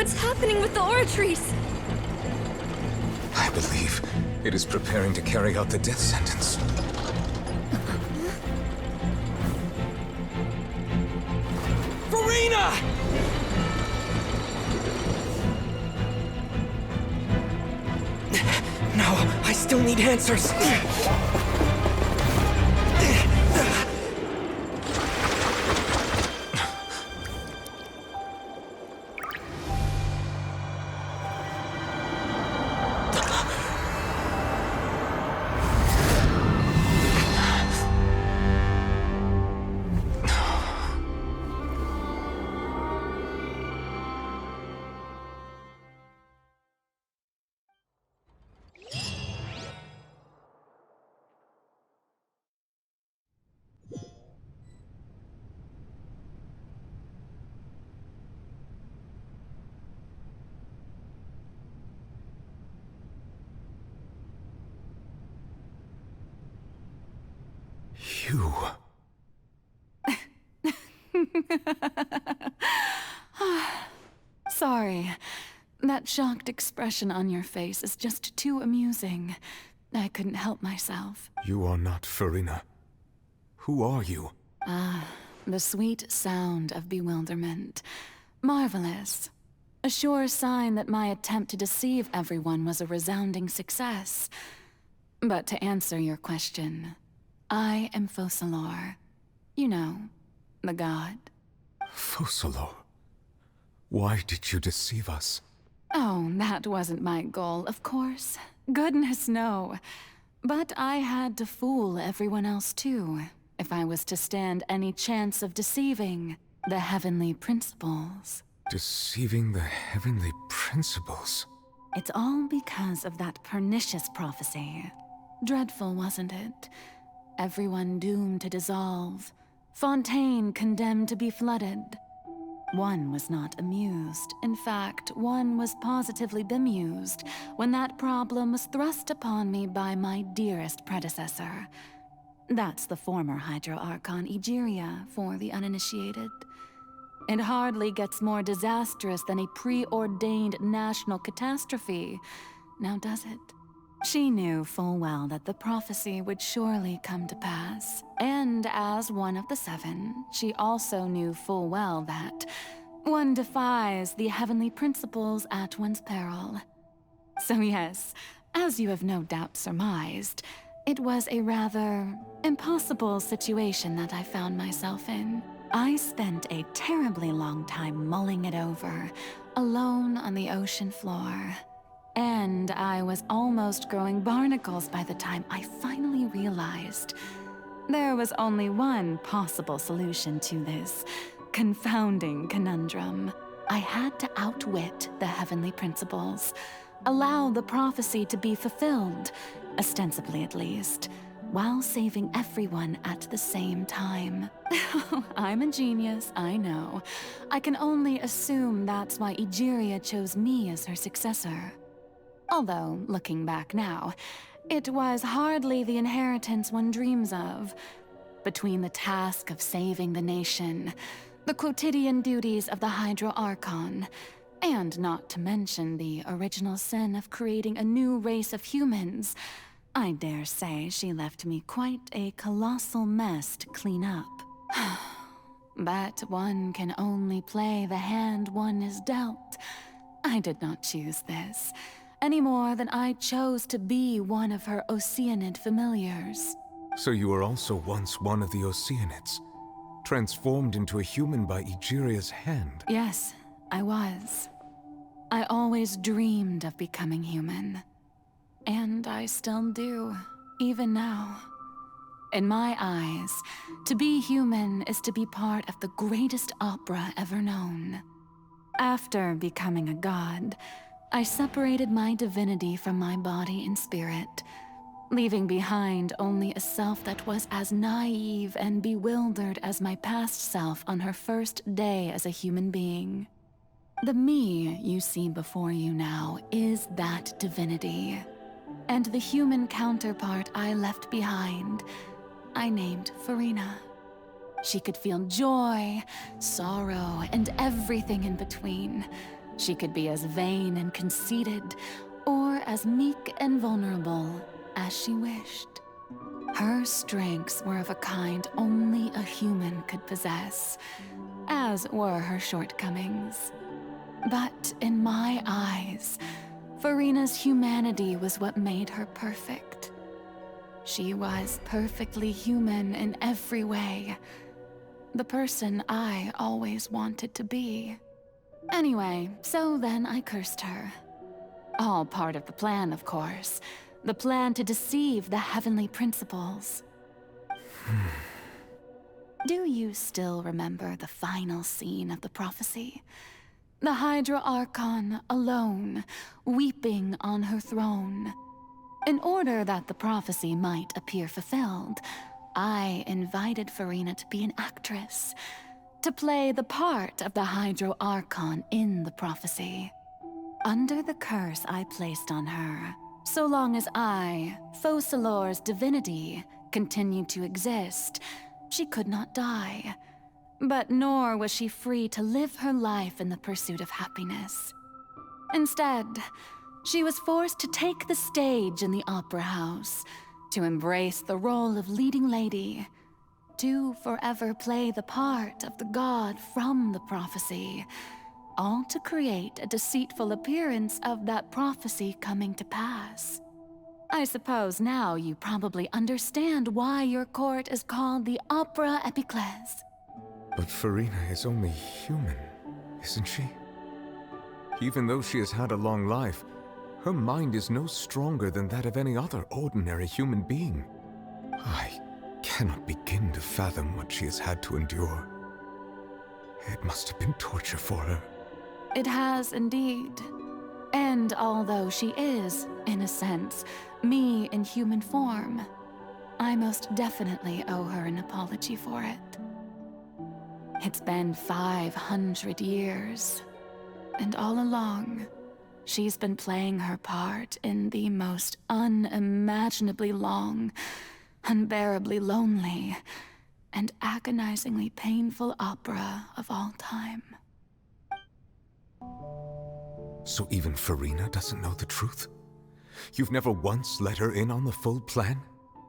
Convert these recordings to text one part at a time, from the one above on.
What's happening with the Oratrice? I believe it is preparing to carry out the death sentence. Furina! No, I still need answers. You... Sorry. That shocked expression on your face is just too amusing. I couldn't help myself. You are not Furina. Who are you? The sweet sound of bewilderment. Marvelous. A sure sign that my attempt to deceive everyone was a resounding success. But to answer your question, I am Focalor. You know, the god. Focalor? Why did you deceive us? Oh, that wasn't my goal, of course. Goodness, no. But I had to fool everyone else too, if I was to stand any chance of deceiving the heavenly principles. Deceiving the heavenly principles? It's all because of that pernicious prophecy. Dreadful, wasn't it? Everyone doomed to dissolve. Fontaine condemned to be flooded. One was not amused. In fact, one was positively bemused when that problem was thrust upon me by my dearest predecessor. That's the former Hydro Archon Egeria for the uninitiated. It hardly gets more disastrous than a preordained national catastrophe, now does it? She knew full well that the prophecy would surely come to pass. And as one of the seven, she also knew full well that one defies the heavenly principles at one's peril. So yes, as you have no doubt surmised, it was a rather impossible situation that I found myself in. I spent a terribly long time mulling it over, alone on the ocean floor. And I was almost growing barnacles by the time I finally realized there was only one possible solution to this confounding conundrum. I had to outwit the heavenly principles, allow the prophecy to be fulfilled, ostensibly at least, while saving everyone at the same time. I'm a genius, I know. I can only assume that's why Egeria chose me as her successor. Although, looking back now, it was hardly the inheritance one dreams of. Between the task of saving the nation, the quotidian duties of the Hydro Archon, and not to mention the original sin of creating a new race of humans, I dare say she left me quite a colossal mess to clean up. But one can only play the hand one is dealt. I did not choose this, any more than I chose to be one of her Oceanid familiars. So you were also once one of the Oceanids, transformed into a human by Egeria's hand. Yes, I was. I always dreamed of becoming human. And I still do, even now. In my eyes, to be human is to be part of the greatest opera ever known. After becoming a god, I separated my divinity from my body and spirit, leaving behind only a self that was as naive and bewildered as my past self on her first day as a human being. The me you see before you now is that divinity, and the human counterpart I left behind, I named Furina. She could feel joy, sorrow, and everything in between. She could be as vain and conceited, or as meek and vulnerable as she wished. Her strengths were of a kind only a human could possess, as were her shortcomings. But in my eyes, Furina's humanity was what made her perfect. She was perfectly human in every way. The person I always wanted to be. Anyway, so then I cursed her. All part of the plan, of course. The plan to deceive the heavenly principles. Do you still remember the final scene of the prophecy? The Hydra Archon, alone, weeping on her throne. In order that the prophecy might appear fulfilled, I invited Furina to be an actress, to play the part of the Hydra Archon in the prophecy. Under the curse I placed on her, so long as I, Focalor's divinity, continued to exist, she could not die. But nor was she free to live her life in the pursuit of happiness. Instead, she was forced to take the stage in the opera house, to embrace the role of leading lady, to forever play the part of the god from the prophecy, all to create a deceitful appearance of that prophecy coming to pass. I suppose now you probably understand why your court is called the Opera Epiclese. But Furina is only human, isn't she? Even though she has had a long life, her mind is no stronger than that of any other ordinary human being. I cannot begin to fathom what she has had to endure. It must have been torture for her. It has indeed. And although she is, in a sense, me in human form, I most definitely owe her an apology for it. It's been 500 years, and all along, she's been playing her part in the most unimaginably long, unbearably lonely, and agonizingly painful opera of all time. So even Furina doesn't know the truth? You've never once let her in on the full plan?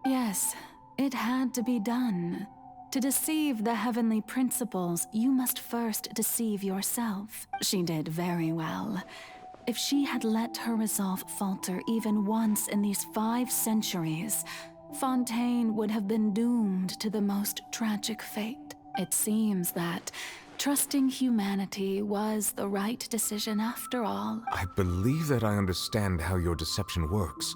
Yes, it had to be done. To deceive the heavenly principles, you must first deceive yourself. She did very well. If she had let her resolve falter even once in these 5 centuries, Fontaine would have been doomed to the most tragic fate. It seems that trusting humanity was the right decision after all. I believe that I understand how your deception works,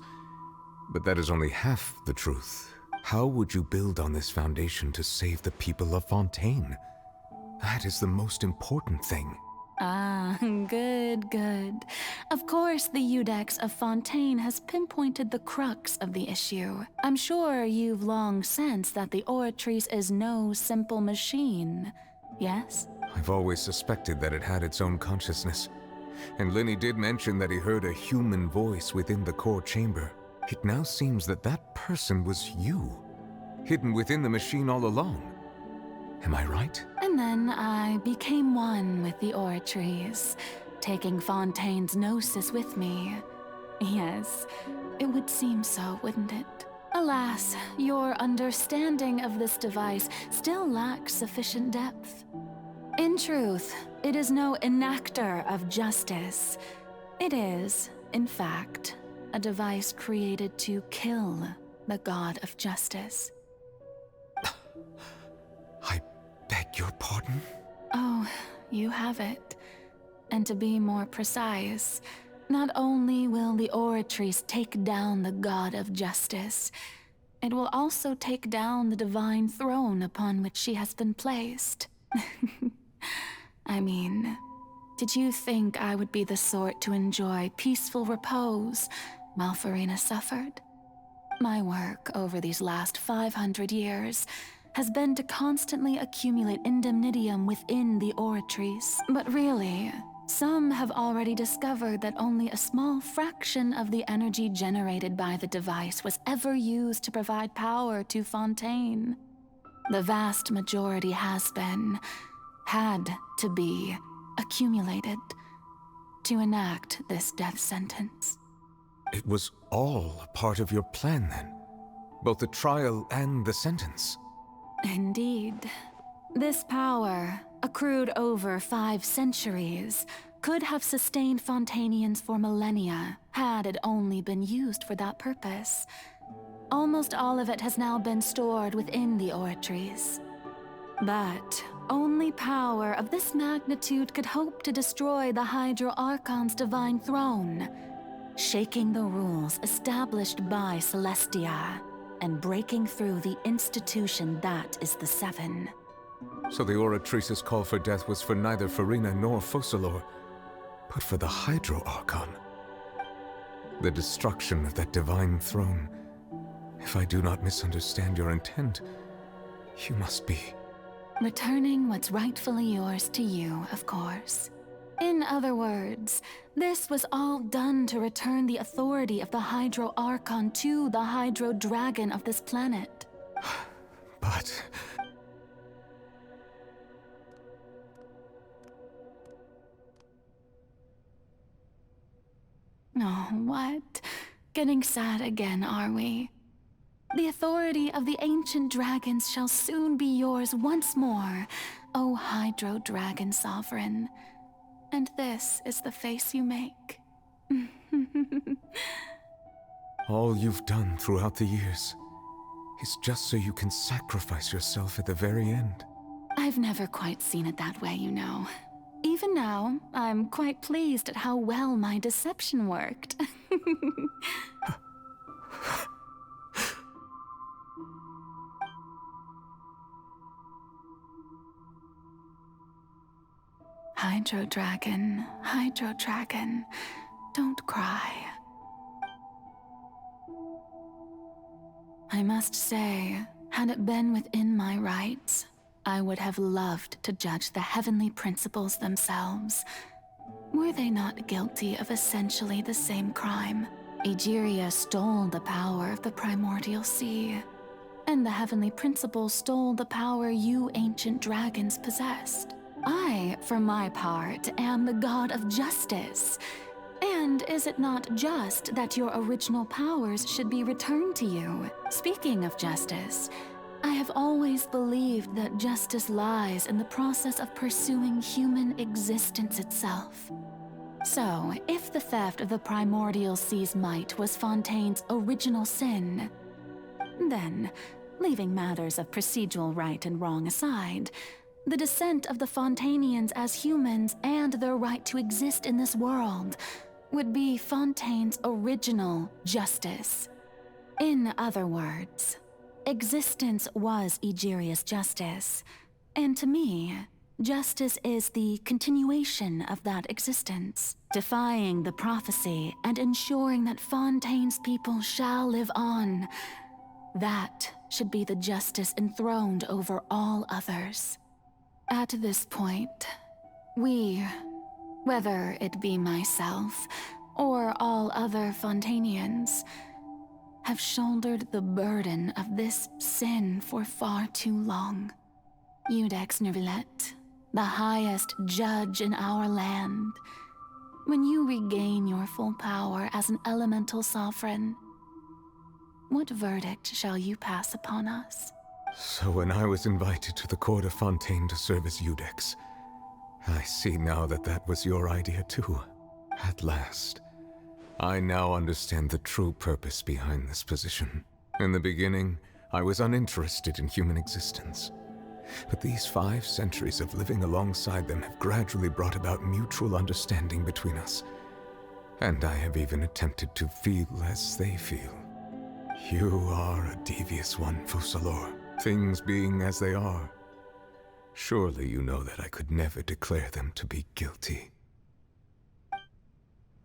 but that is only half the truth. How would you build on this foundation to save the people of Fontaine? That is the most important thing. Ah, good, good. Of course, the Iudex of Fontaine has pinpointed the crux of the issue. I'm sure you've long sensed that the Oratrice is no simple machine, yes? I've always suspected that it had its own consciousness. And Lenny did mention that he heard a human voice within the core chamber. It now seems that that person was you, hidden within the machine all along. Am I right? And then I became one with the Oratrice, taking Fontaine's gnosis with me. Yes, it would seem so, wouldn't it? Alas, your understanding of this device still lacks sufficient depth. In truth, it is no enactor of justice. It is, in fact, a device created to kill the god of justice. I beg your pardon? Oh, you have it. And to be more precise, not only will the Oratrice take down the god of justice, it will also take down the divine throne upon which she has been placed. I mean, did you think I would be the sort to enjoy peaceful repose while Furina suffered? My work over these last 500 years has been to constantly accumulate indemnitium within the Oratrice. But really, some have already discovered that only a small fraction of the energy generated by the device was ever used to provide power to Fontaine. The vast majority had to be accumulated. to enact this death sentence. It was all a part of your plan, then? Both the trial and the sentence? Indeed. This power, accrued over 5 centuries, could have sustained Fontainians for millennia, had it only been used for that purpose. Almost all of it has now been stored within the Oratrice. But only power of this magnitude could hope to destroy the Hydro Archon's divine throne, shaking the rules established by Celestia, and breaking through the institution that is the Seven. So the Oratrice's call for death was for neither Furina nor Focalor, but for the Hydro Archon. The destruction of that divine throne. If I do not misunderstand your intent, you must be... Returning what's rightfully yours to you, of course. In other words, this was all done to return the authority of the Hydro Archon to the Hydro Dragon of this planet. But... Oh, what? Getting sad again, are we? The authority of the ancient dragons shall soon be yours once more, O Hydro Dragon Sovereign. And this is the face you make. all you've done throughout the years is just so you can sacrifice yourself at the very end. I've never quite seen it that way, you know. Even now, I'm quite pleased at how well my deception worked. Hydro Dragon, don't cry. I must say, had it been within my rights, I would have loved to judge the heavenly principles themselves. Were they not guilty of essentially the same crime? Egeria stole the power of the primordial sea, and the heavenly principles stole the power you ancient dragons possessed. I, for my part, am the god of justice. And is it not just that your original powers should be returned to you? Speaking of justice, I have always believed that justice lies in the process of pursuing human existence itself. So, if the theft of the primordial sea's might was Fontaine's original sin, then, leaving matters of procedural right and wrong aside, the descent of the Fontainians as humans and their right to exist in this world would be Fontaine's original justice. In other words, existence was Egeria's justice, and to me, justice is the continuation of that existence, defying the prophecy and ensuring that Fontaine's people shall live on. That should be the justice enthroned over all others. At this point, we, whether it be myself or all other Fontainians, have shouldered the burden of this sin for far too long. Iudex Neuvillette, the highest judge in our land, when you regain your full power as an elemental sovereign, what verdict shall you pass upon us? So when I was invited to the court of Fontaine to serve as Iudex, I see now that that was your idea too. At last. I now understand the true purpose behind this position. In the beginning, I was uninterested in human existence. But these 5 centuries of living alongside them have gradually brought about mutual understanding between us. And I have even attempted to feel as they feel. You are a devious one, Focalor. Things being as they are. Surely you know that I could never declare them to be guilty.